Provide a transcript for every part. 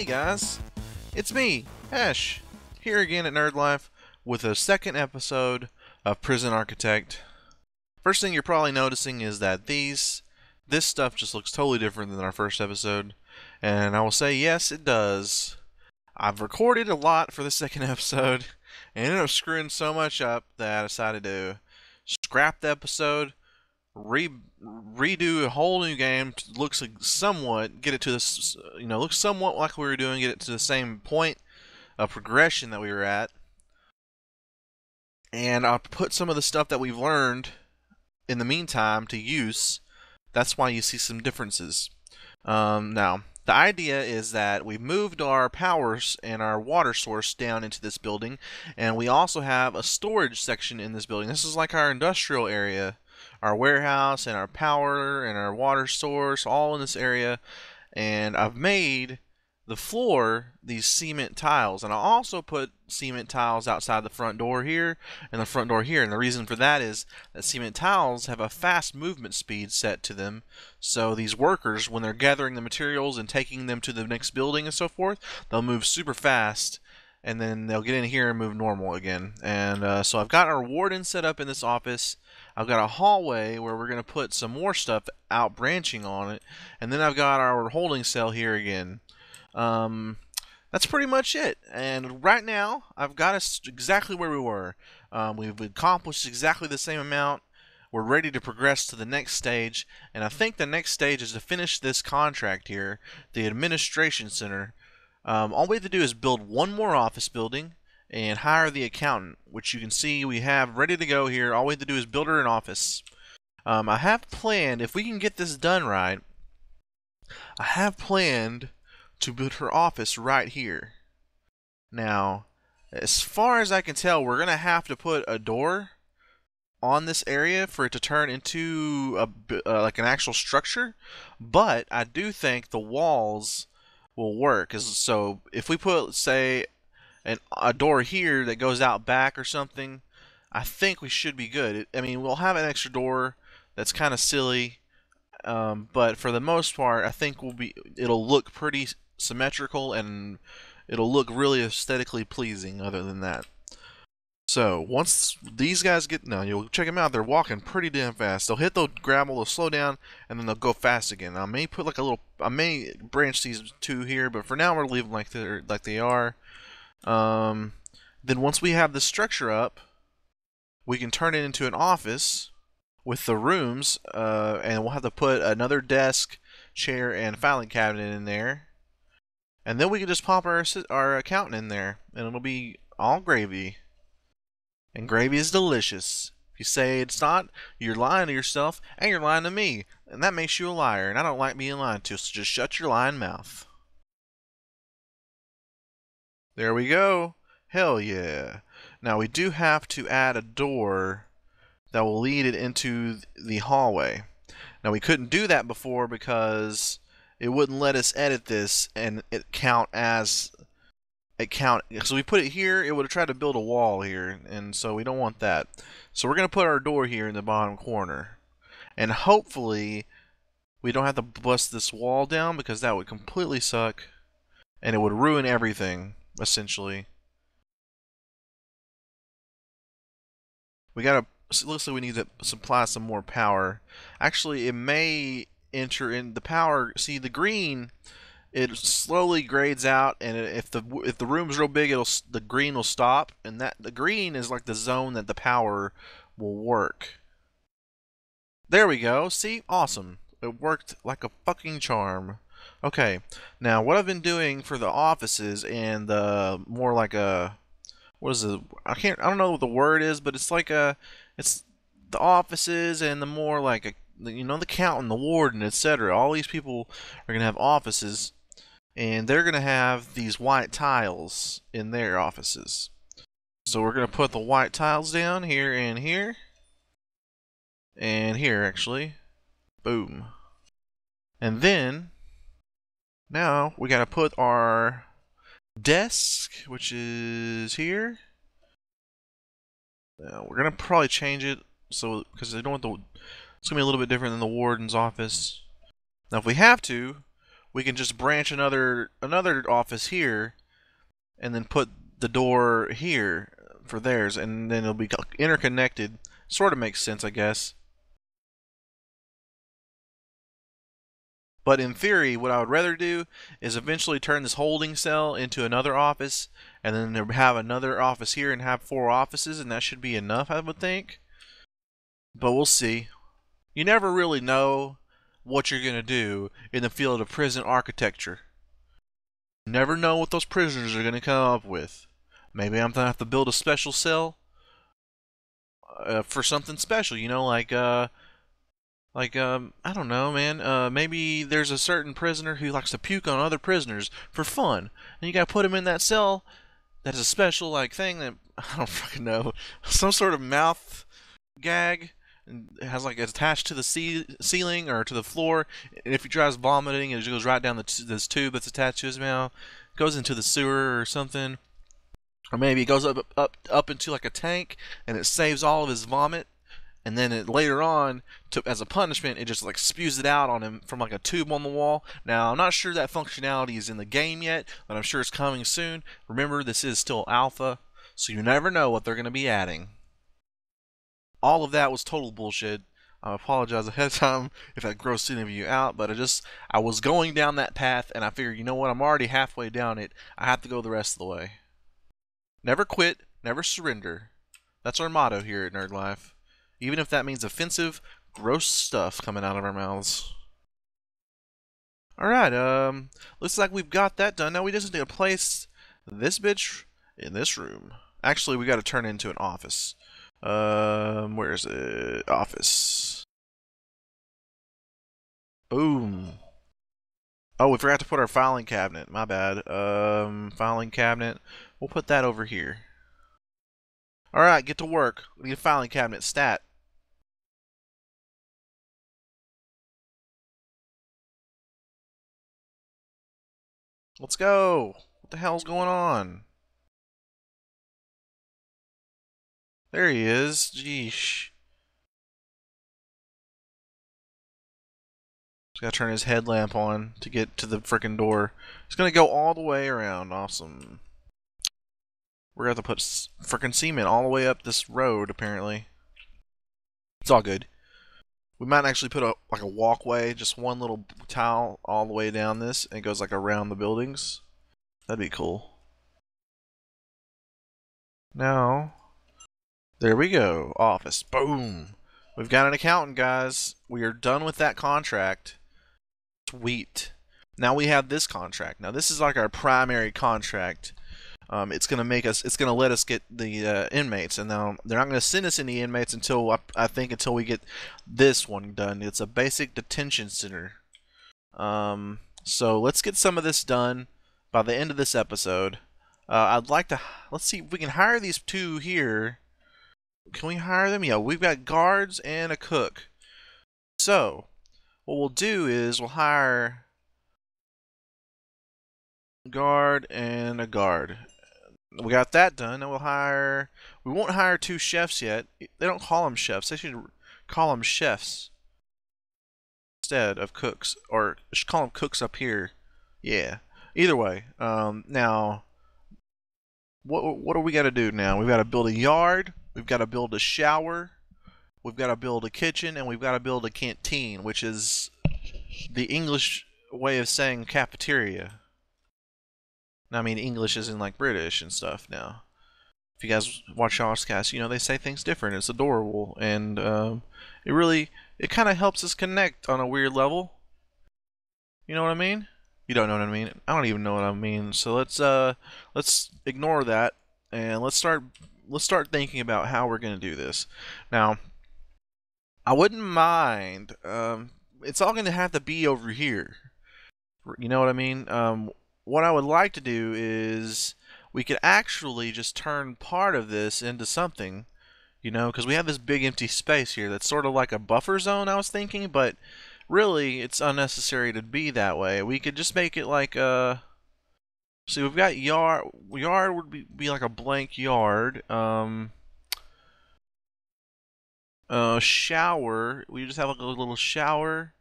Hey guys, it's me, Hesh, here again at Nerd Life with a second episode of Prison Architect. First thing you're probably noticing is that this stuff just looks totally different than our first episode, and I will say yes, it does. I've recorded a lot for the second episode, and ended up screwing so much up that I decided to scrap the episode, redo a whole new game. Looks like somewhat get it to this, looks somewhat like we were doing, get it to the same point of progression that we were at, and I'll put some of the stuff that we've learned in the meantime to use. That's why you see some differences. Now, the idea is that we've moved our powers and our water source down into this building, and we also have a storage section in this building. This is like our industrial area, our warehouse and our power and our water source all in this area. And I've made the floor these cement tiles, and I also put cement tiles outside the front door here and the front door here, and the reason for that is that cement tiles have a fast movement speed set to them, so these workers, when they're gathering the materials and taking them to the next building and so forth, they'll move super fast, and then they'll get in here and move normal again. And so I've got our warden set up in this office. I've got a hallway where we're going to put some more stuff out branching on it, and then I've got our holding cell here again. That's pretty much it. And right now, I've got us exactly where we were. We've accomplished exactly the same amount. We're ready to progress to the next stage, and I think the next stage is to finish this contract here, the administration center. All we have to do is build one more office building and hire the accountant, which you can see we have ready to go here. All we have to do is build her an office. I have planned, if we can get this done right, I have planned to build her office right here. Now, as far as I can tell, we're going to have to put a door on this area for it to turn into like an actual structure, but I do think the walls will work. So if we put, say, a door here that goes out back or something, I think we should be good. I mean, we'll have an extra door that's kind of silly, but for the most part, I think it'll look pretty symmetrical, and it'll look really aesthetically pleasing other than that. So once these guys you'll check them out, they're walking pretty damn fast. They'll hit the gravel, they'll slow down, and then they'll go fast again. I may put I may branch these two here, but for now we're leaving like they are. Then once we have the structure up, we can turn it into an office with the rooms, and we'll have to put another desk, chair, and filing cabinet in there. And then we can just pop our accountant in there, and it'll be all gravy. And gravy is delicious. If you say it's not, you're lying to yourself, and you're lying to me. And that makes you a liar, and I don't like being lied to, so just shut your lying mouth. There we go. Hell yeah. Now we do have to add a door that will lead it into the hallway. Now we couldn't do that before because it wouldn't let us edit this and so we put it here, it would have tried to build a wall here, and so we don't want that. So we're going to put our door here in the bottom corner. And hopefully we don't have to bust this wall down, because that would completely suck and it would ruin everything, essentially. Looks like we need to supply some more power. Actually, it may enter in the power. See, the green, it slowly grades out, and if the room's real big, the green will stop, and the green is like the zone that the power will work. There we go. See, awesome. It worked like a fucking charm. Okay, now what I've been doing for the offices and the more like a, what is it? I don't know what the word is, but it's like it's the offices and the more like the accountant, the warden, etc. All these people are gonna have offices, and they're gonna have these white tiles in their offices. So we're gonna put the white tiles down here and here and here, actually. Boom. And then now we gotta put our desk, which is here. We're gonna probably change it because I don't want it's gonna be a little bit different than the warden's office. Now, if we have to, we can just branch another office here, and then put the door here for theirs, and then it'll be interconnected. Sort of makes sense, I guess. But in theory, what I would rather do is eventually turn this holding cell into another office, and then have another office here and have 4 offices, and that should be enough, I would think. But we'll see. You never really know what you're going to do in the field of prison architecture. You never know what those prisoners are going to come up with. Maybe I'm going to have to build a special cell for something special, you know, I don't know, man. Maybe there's a certain prisoner who likes to puke on other prisoners for fun, and you gotta put him in that cell. That's a special thing that I don't fucking know. Some sort of mouth gag, and it has it's attached to the ceiling or to the floor. And if he tries vomiting, it just goes right down this tube that's attached to his mouth, goes into the sewer or something. Or maybe it goes up into a tank, and it saves all of his vomit. And then later on, as a punishment, it just spews it out on him from a tube on the wall. Now, I'm not sure that functionality is in the game yet, but I'm sure it's coming soon. Remember, this is still alpha, so you never know what they're going to be adding. All of that was total bullshit. I apologize ahead of time if that grossed any of you out, but I was going down that path, and I figured, you know what, I'm already halfway down it. I have to go the rest of the way. Never quit, never surrender. That's our motto here at Nerd Life. Even if that means offensive, gross stuff coming out of our mouths. Alright, looks like we've got that done. Now we just need to place this bitch in this room. Actually, we gotta turn it into an office. Where is it? Office. Boom. Oh, we forgot to put our filing cabinet. My bad. Filing cabinet. We'll put that over here. Alright, get to work. We need a filing cabinet. Stat. Let's go. What the hell's going on? There he is. Jeesh. Just gotta turn his headlamp on to get to the frickin' door. He's gonna go all the way around. Awesome. We're gonna have to put frickin' cement all the way up this road, apparently. It's all good. We might actually put a walkway, just one little tile all the way down this, and it goes around the buildings. That'd be cool. Now, there we go. Office. Boom. We've got an accountant, guys. We are done with that contract. Sweet. Now we have this contract. Now this is our primary contract. It's gonna let us get the inmates, and now they're not gonna send us any inmates until I think until we get this one done. It's a Basic Detention Center. So let's get some of this done by the end of this episode. I'd like to let's see if we can hire these 2 here. Can we hire them? Yeah, we've got guards and a cook. So what we'll do is we'll hire a guard and a guard. We got that done. Now we won't hire 2 chefs yet. They don't call them chefs. They should call them chefs instead of cooks, or just call them cooks up here. Yeah. Either way. Now, what do we got to do now? We've got to build a yard. We've got to build a shower. We've got to build a kitchen, and we've got to build a canteen, which is the English way of saying cafeteria. I mean, English isn't British and stuff now. If you guys watch Oscars, you know, they say things different. It's adorable, and it kind of helps us connect on a weird level. You know what I mean? You don't know what I mean? I don't even know what I mean. So let's ignore that, and let's start thinking about how we're gonna do this. Now, I wouldn't mind. It's all gonna have to be over here. You know what I mean? What I would like to do is we could actually just turn part of this into something, you know, because we have this big empty space here that's sort of like a buffer zone, I was thinking, but really it's unnecessary to be that way. We could just make it see, we've got yard would be like a blank yard. Shower, we just have a little shower.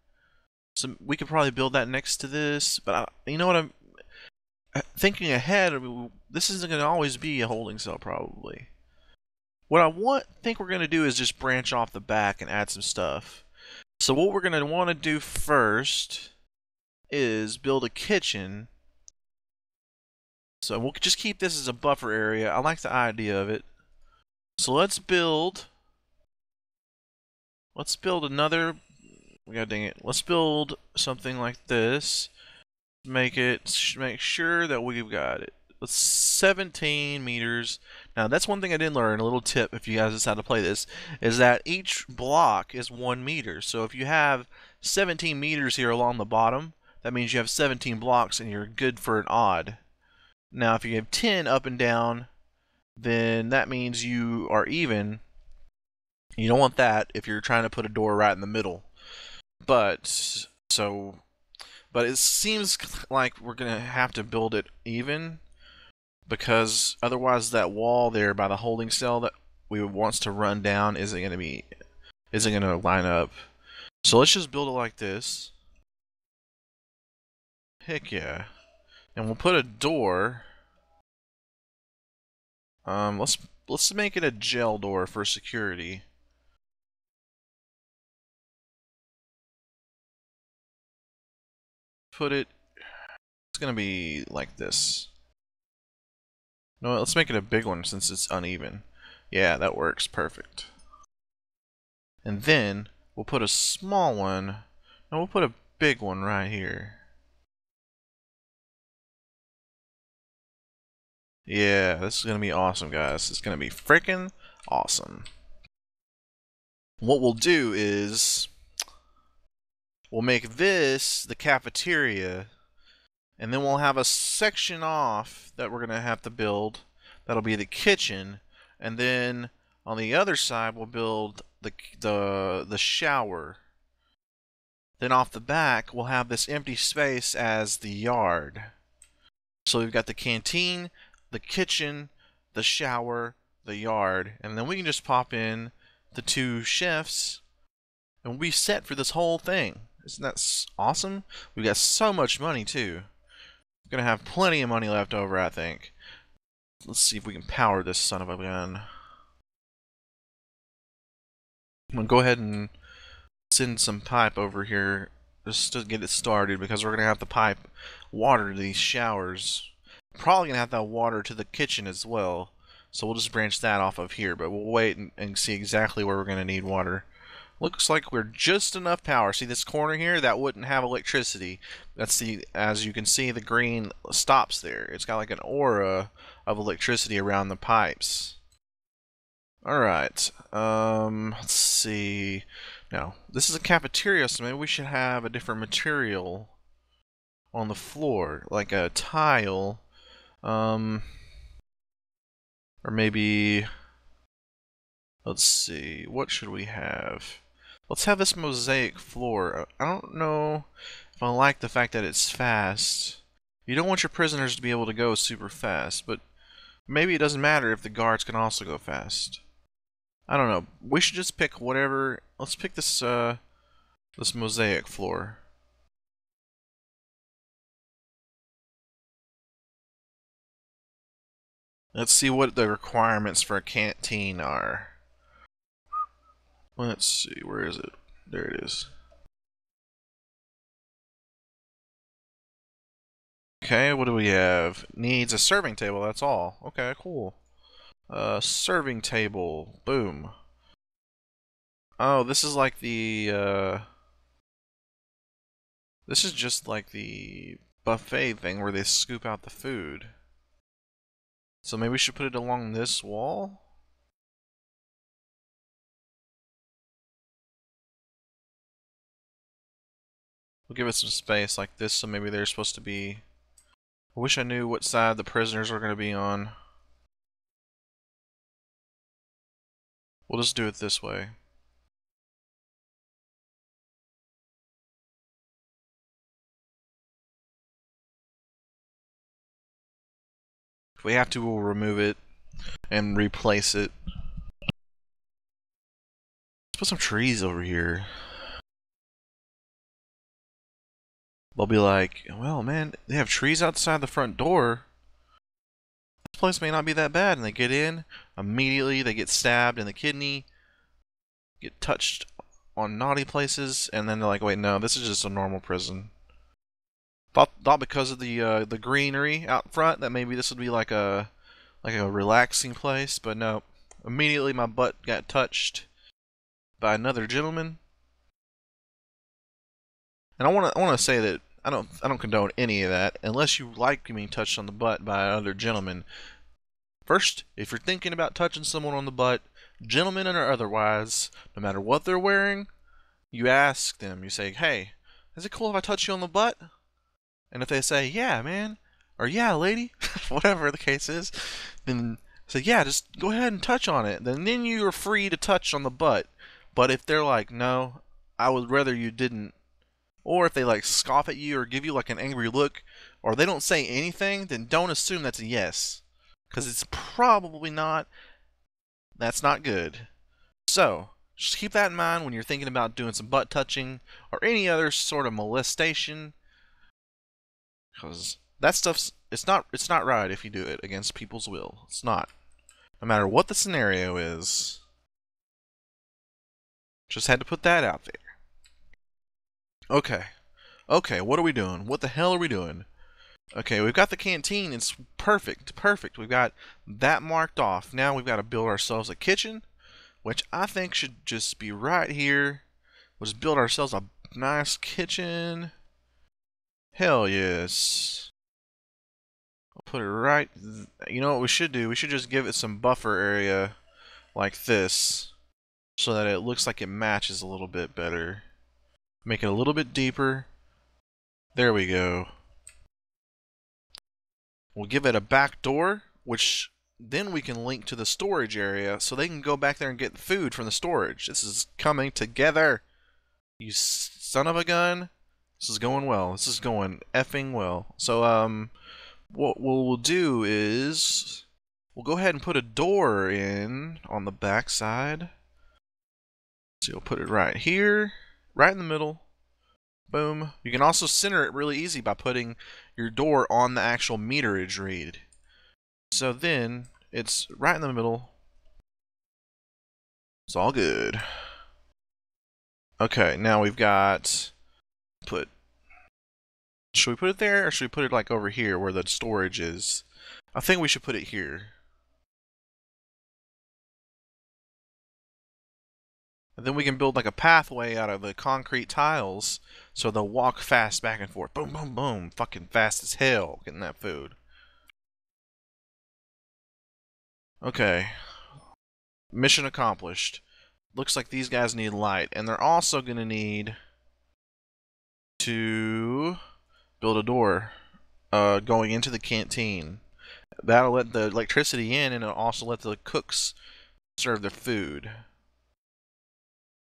So we could probably build that next to this, but you know what I'm thinking ahead. This isn't going to always be a holding cell, probably. What I think we're going to do is just branch off the back and add some stuff. So what we're going to want to do first is build a kitchen. So we'll just keep this as a buffer area. I like the idea of it. So let's build another. God dang it. Let's build something like this. Make sure that we've got it. Let's 17 meters. Now that's one thing I did learn. A little tip if you guys decide to play this is that each block is 1 meter. So if you have 17 meters here along the bottom, that means you have 17 blocks and you're good for an odd. Now if you have 10 up and down, then that means you are even. You don't want that if you're trying to put a door right in the middle. But it seems like we're gonna have to build it even, because otherwise that wall there by the holding cell that we wants to run down isn't gonna line up. So let's just build it like this. Heck yeah. And we'll put a door. Let's make it a gel door for security. It's gonna be like this. No, let's make it a big one since it's uneven. Yeah, that works perfect. And then we'll put a small one. No, we'll put a big one right here. Yeah, this is gonna be awesome, guys. It's gonna be freaking awesome. What we'll do is we'll make this the cafeteria, and then we'll have a section off that we're gonna have to build. That'll be the kitchen, and then on the other side we'll build the shower. Then off the back we'll have this empty space as the yard. So we've got the canteen, the kitchen, the shower, the yard, and then we can just pop in the 2 chefs and we'll be set for this whole thing. Isn't that awesome? We've got so much money too. We're gonna have plenty of money left over, I think. Let's see if we can power this son of a gun. I'm gonna go ahead and send some pipe over here just to get it started, because we're gonna have to pipe water to these showers. Probably gonna have to have water to the kitchen as well, so we'll just branch that off of here, but we'll wait and see exactly where we're gonna need water. Looks like we're just enough power. See this corner here? That wouldn't have electricity. As you can see, the green stops there. It's got like an aura of electricity around the pipes. Alright, let's see. Now, this is a cafeteria, so maybe we should have a different material on the floor, like a tile, or maybe, let's see, what should we have? Let's have this mosaic floor. I don't know if I like the fact that it's fast. You don't want your prisoners to be able to go super fast, but maybe it doesn't matter if the guards can also go fast. I don't know. We should just pick whatever. Let's pick this this mosaic floor. Let's see what the requirements for a canteen are. Let's see, where is it? There it is. Okay, what do we have? Needs a serving table, that's all. Okay, cool. Serving table. Boom. Oh, this is like the, this is just like the buffet thing where they scoop out the food. So maybe we should put it along this wall? We'll give it some space like this, so maybe they're supposed to be... I wish I knew what side the prisoners are going to be on. We'll just do it this way. If we have to, we'll remove it and replace it. Let's put some trees over here. They'll be like, well, man, they have trees outside the front door. This place may not be that bad. And they get in, immediately they get stabbed in the kidney, get touched on naughty places, and then they're like, wait, no, this is just a normal prison. Thought because of the greenery out front that maybe this would be like a relaxing place, but no. Immediately my butt got touched by another gentleman. And I want to say that I don't condone any of that unless you like being touched on the butt by another gentleman. First, if you're thinking about touching someone on the butt, gentlemen or otherwise, no matter what they're wearing, you ask them. You say, "Hey, is it cool if I touch you on the butt?" And if they say, "Yeah, man," or "Yeah, lady," whatever the case is, then say, "Yeah, just go ahead and touch on it." Then you're free to touch on the butt. But if they're like, "No, I would rather you didn't," or if they like scoff at you or give you like an angry look, or they don't say anything, then don't assume that's a yes, because it's probably not. That's not good. So just keep that in mind when you're thinking about doing some butt touching or any other sort of molestation, because that stuff's it's not right if you do it against people's will. It's not. No matter what the scenario is. Just had to put that out there. Okay. Okay, what are we doing? What the hell are we doing? Okay, we've got the canteen. It's perfect. Perfect. We've got that marked off. Now we've got to build ourselves a kitchen, which I think should just be right here. We'll just build ourselves a nice kitchen. Hell yes. I'll put it right. You know what we should do? We should just give it some buffer area like this so that it looks like it matches a little bit better. Make it a little bit deeper. There we go. We'll give it a back door, which then we can link to the storage area so they can go back there and get food from the storage. This is coming together. You son of a gun. This is going well. This is going effing well. So, what we'll do is we'll go ahead and put a door in on the back side. So you'll put it right here, right in the middle. Boom. You can also center it really easy by putting your door on the actual meterage read. So then it's right in the middle. It's all good. Okay, now we've got should we put it there or should we put it like over here where the storage is? I think we should put it here. And then we can build like a pathway out of the concrete tiles so they'll walk fast back and forth. Boom, boom, boom. Fucking fast as hell getting that food. Okay. Mission accomplished. Looks like these guys need light. And they're also going to need to build a door going into the canteen. That'll let the electricity in and it'll also let the cooks serve their food.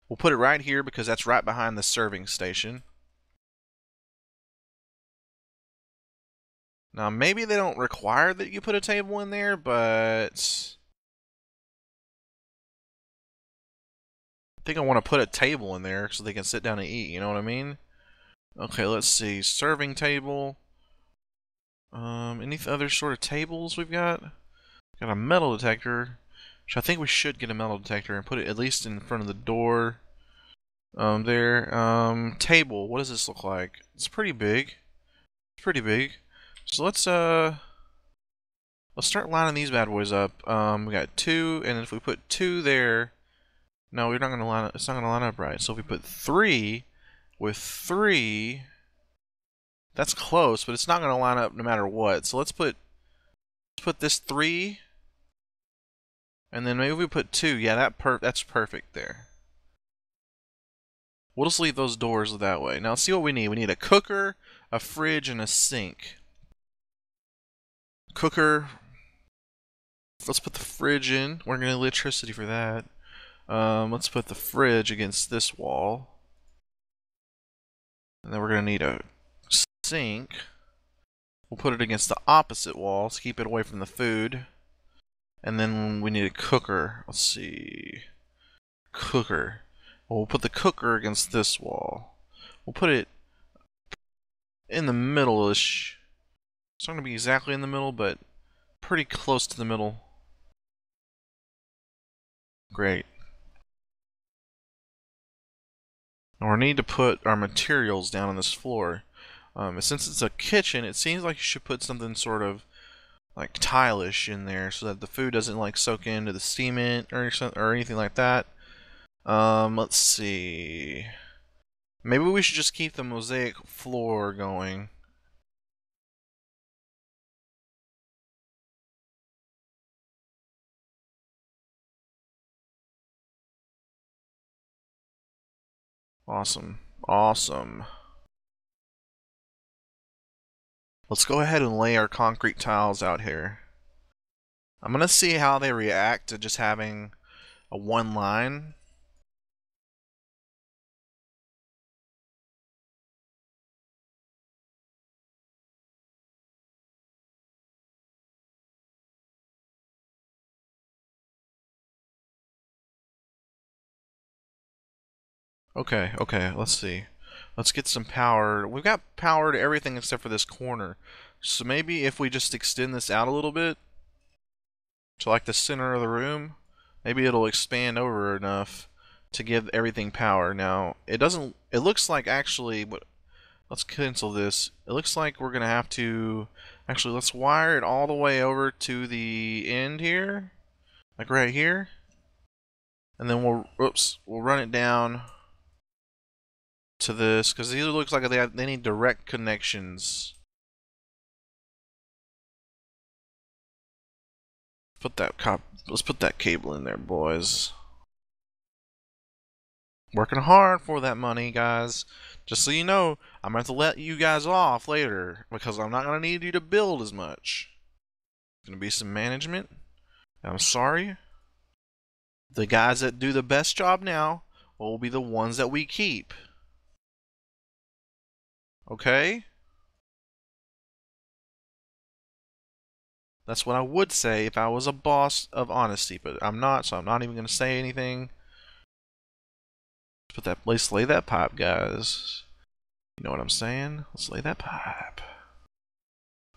We'll put it right here because that's right behind the serving station. Now, maybe they don't require that you put a table in there, but I think I want to put a table in there so they can sit down and eat, you know what I mean? Okay, let's see. Serving table. Any other sort of tables we've got? Got a metal detector. Which I think we should get a metal detector and put it at least in front of the door. Table. What does this look like? It's pretty big. It's pretty big. So let's start lining these bad boys up. We got 2, and if we put 2 there, no, we're not gonna line up. It's not gonna line up right. So if we put 3 with 3, that's close, but it's not gonna line up no matter what. So let's put this 3, and then maybe we put 2. Yeah, that's perfect there. We'll just leave those doors that way. Now let's see what we need. We need a cooker, a fridge, and a sink. Cooker. Let's put the fridge in. We're gonna need electricity for that. Let's put the fridge against this wall. And then we're gonna need a sink. We'll put it against the opposite wall to keep it away from the food. And then we need a cooker. Let's see. Cooker. We'll put the cooker against this wall. We'll put it in the middle-ish. It's not going to be exactly in the middle, but pretty close to the middle. Great. Now we need to put our materials down on this floor. Since it's a kitchen, it seems like you should put something sort of like tile-ish in there so that the food doesn't like soak into the cement or anything like that. Let's see. Maybe we should just keep the mosaic floor going. Awesome. Awesome. Let's go ahead and lay our concrete tiles out here. I'm going to see how they react to just having a one line. Okay, let's see. Let's get some power. We've got power to everything except for this corner. So maybe if we just extend this out a little bit to like the center of the room, maybe it'll expand over enough to give everything power. Now, it looks like actually, let's cancel this. It looks like we're going to have to, actually, let's wire it all the way over to the end here, like right here. And then we'll run it down to this, because these looks like they need direct connections. Let's put that cable in there, boys. Working hard for that money, guys. Just so you know, I'm going to let you guys off later because I'm not going to need you to build as much. Going to be some management. I'm sorry. The guys that do the best job now will be the ones that we keep. Okay? That's what I would say if I was a boss of honesty, but I'm not, so I'm not even going to say anything. Let's lay that pipe, guys. You know what I'm saying? Let's lay that pipe.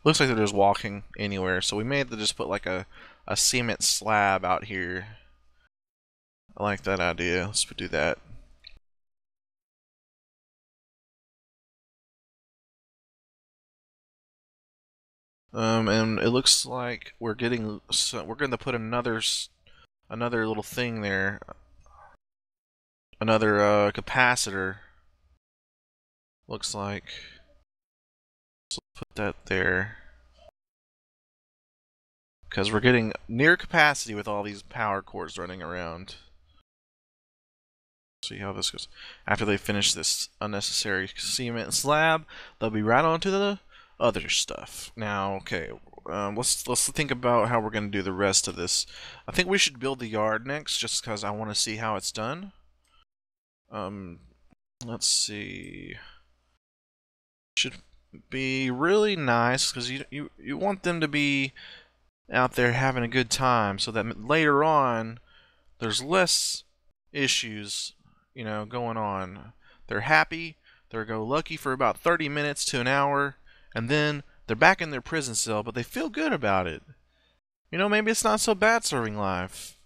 Looks like they're just walking anywhere, so we may have to just put like a cement slab out here. I like that idea. Let's do that. And it looks like we're going to put another little thing there, another capacitor. Looks like. So put that there, because we're getting near capacity with all these power cords running around. See how this goes. After they finish this unnecessary cement slab, they'll be right on to the other stuff. Now, okay, let's think about how we're going to do the rest of this. I think we should build the yard next, just because I want to see how it's done. Let's see. Should be really nice, because you want them to be out there having a good time, so that later on there's less issues, you know, going on. They're happy, they're go lucky for about 30 minutes to an hour, and then they're back in their prison cell, but they feel good about it. You know, maybe it's not so bad serving life.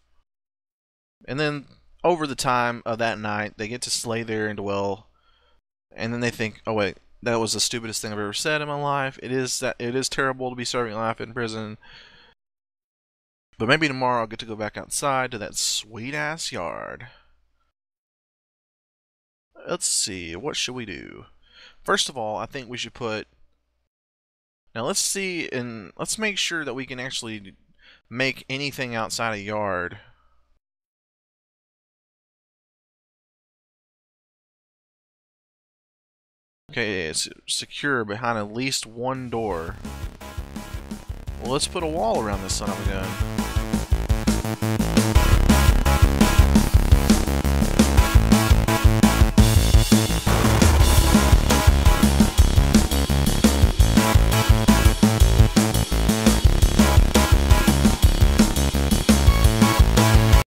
And then over the time of that night, they get to slay there and dwell, and then they think, oh wait, that was the stupidest thing I've ever said in my life. It is terrible to be serving life in prison. But maybe tomorrow I'll get to go back outside to that sweet ass yard. Let's see, what should we do? First of all, I think we should put... Now let's see, and let's make sure that we can actually make anything outside a yard. Okay, it's secure behind at least one door. Well, let's put a wall around this son of a gun.